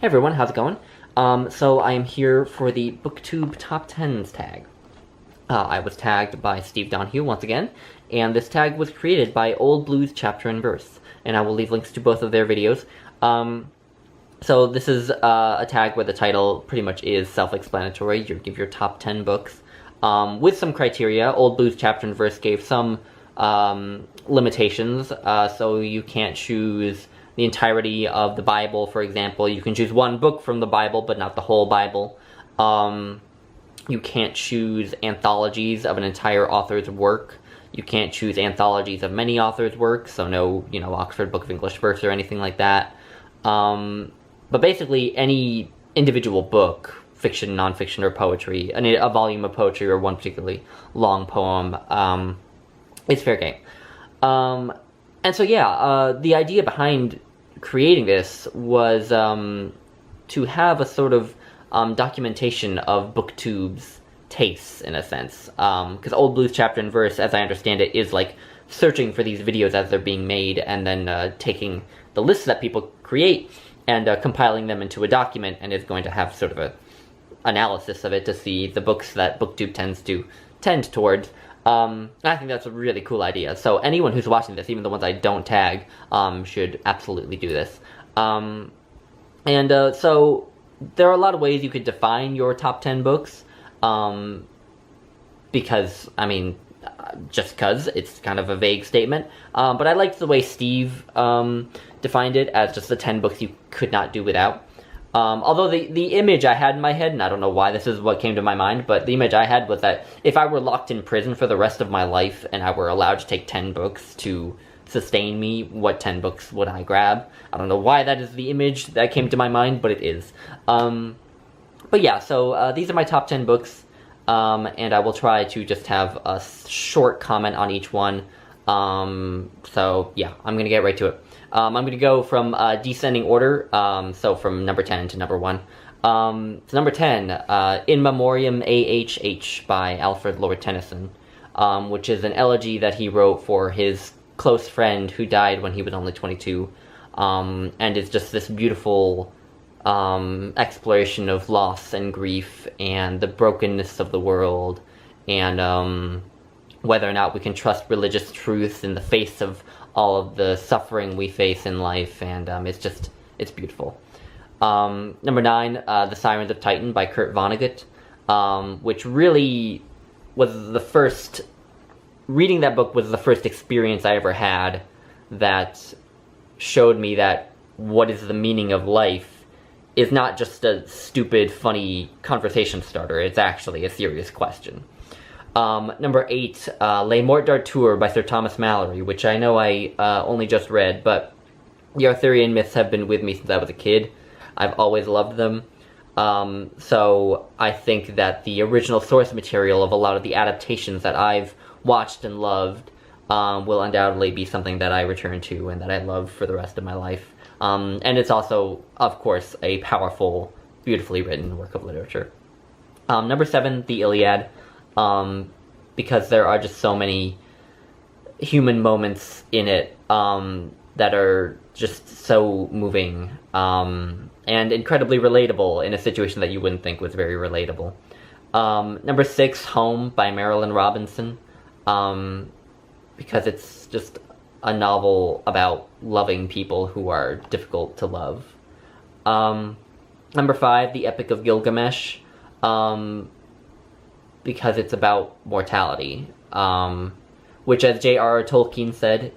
Hey everyone, how's it going? So I am here for the BookTube Top Tens tag. I was tagged by Steve Donahue once again, and this tag was created by Old Blues Chapter and Verse, and I will leave links to both of their videos. So this is a tag where the title pretty much is self-explanatory. You give your top 10 books with some criteria. Old Blues Chapter and Verse gave some limitations, so you can't choose the entirety of the Bible, for example. You can choose one book from the Bible, but not the whole Bible. You can't choose anthologies of an entire author's work. You can't choose anthologies of many authors' work, so no, Oxford Book of English Verse or anything like that. But basically, any individual book, fiction, nonfiction, or poetry, a volume of poetry or one particularly long poem, is fair game. And so, yeah, the idea behind creating this was to have a sort of documentation of BookTube's tastes, in a sense. Because Old Blues Chapter and Verse, as I understand it, is like searching for these videos as they're being made and then taking the lists that people create and compiling them into a document, and is going to have sort of a analysis of it to see the books that BookTube tend towards. I think that's a really cool idea. So anyone who's watching this, even the ones I don't tag, should absolutely do this. So there are a lot of ways you could define your top 10 books, because, just because it's kind of a vague statement. But I liked the way Steve defined it as just the 10 books you could not do without. Although the image I had in my head, and I don't know why this is what came to my mind, but the image I had was that if I were locked in prison for the rest of my life and I were allowed to take 10 books to sustain me, what 10 books would I grab? I don't know why that is the image that came to my mind, but it is. But yeah, so these are my top 10 books, and I will try to just have a short comment on each one. So yeah, I'm going to get right to it. I'm going to go from descending order, so from number 10 to number 1. So number 10, In Memoriam A.H.H. by Alfred Lord Tennyson, which is an elegy that he wrote for his close friend who died when he was only 22, and is just this beautiful exploration of loss and grief and the brokenness of the world, and whether or not we can trust religious truth in the face of all of the suffering we face in life, and it's beautiful. Number 9, The Sirens of Titan by Kurt Vonnegut, which really was the first, reading that book was the first experience I ever had that showed me that what is the meaning of life is not just a stupid, funny conversation starter, it's actually a serious question. Number 8, Les Morts d'Arthur by Sir Thomas Malory, which I know I only just read, but the Arthurian myths have been with me since I was a kid. I've always loved them. So I think that the original source material of a lot of the adaptations that I've watched and loved will undoubtedly be something that I return to and that I love for the rest of my life. And it's also, of course, a powerful, beautifully written work of literature. Number 7, The Iliad. Because there are just so many human moments in it that are just so moving and incredibly relatable in a situation that you wouldn't think was very relatable. Number 6, Home by Marilyn Robinson, because it's just a novel about loving people who are difficult to love. Number 5, The Epic of Gilgamesh, because it's about mortality, which, as J.R.R. Tolkien said,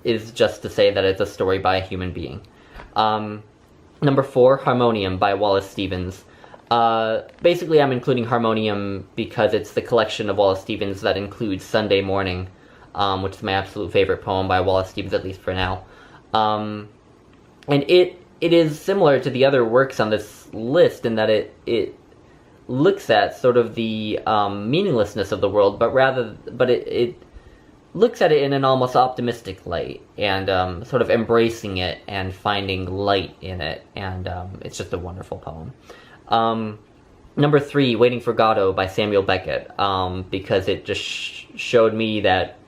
is just to say that it's a story by a human being. Number 4, Harmonium by Wallace Stevens. Basically, I'm including Harmonium because it's the collection of Wallace Stevens that includes Sunday Morning, which is my absolute favorite poem by Wallace Stevens, at least for now. And it is similar to the other works on this list in that it looks at sort of the meaninglessness of the world, but it looks at it in an almost optimistic light, and sort of embracing it and finding light in it, and it's just a wonderful poem. Number 3, Waiting for Godot by Samuel Beckett, because it just showed me that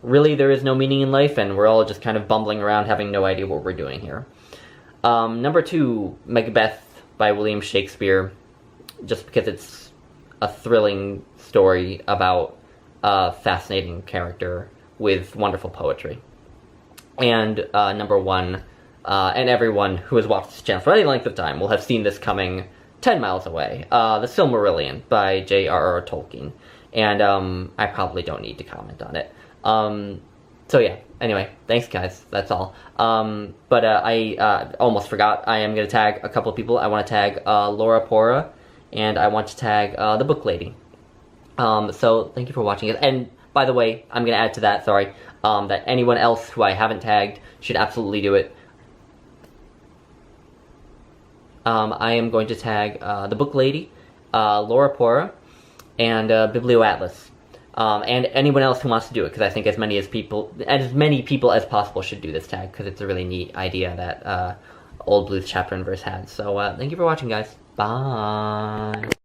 really there is no meaning in life, and we're all just kind of bumbling around having no idea what we're doing here. Number 2, Macbeth by William Shakespeare, just because it's a thrilling story about a fascinating character with wonderful poetry. And number 1, and everyone who has watched this channel for any length of time will have seen this coming 10 miles away, The Silmarillion by J.R.R. Tolkien. And I probably don't need to comment on it. So yeah, anyway, thanks guys, that's all. But I almost forgot, I am going to tag a couple of people. I want to tag Laura Pora, and I want to tag the Book Lady. So thank you for watching it. And by the way, I'm going to add to that, sorry, that anyone else who I haven't tagged should absolutely do it. I am going to tag the Book Lady, Laura Pora, and Biblioatlas. And anyone else who wants to do it, because I think as many people as possible should do this tag, because it's a really neat idea that Old Blues Chapter and Verse had. So thank you for watching, guys. Bye.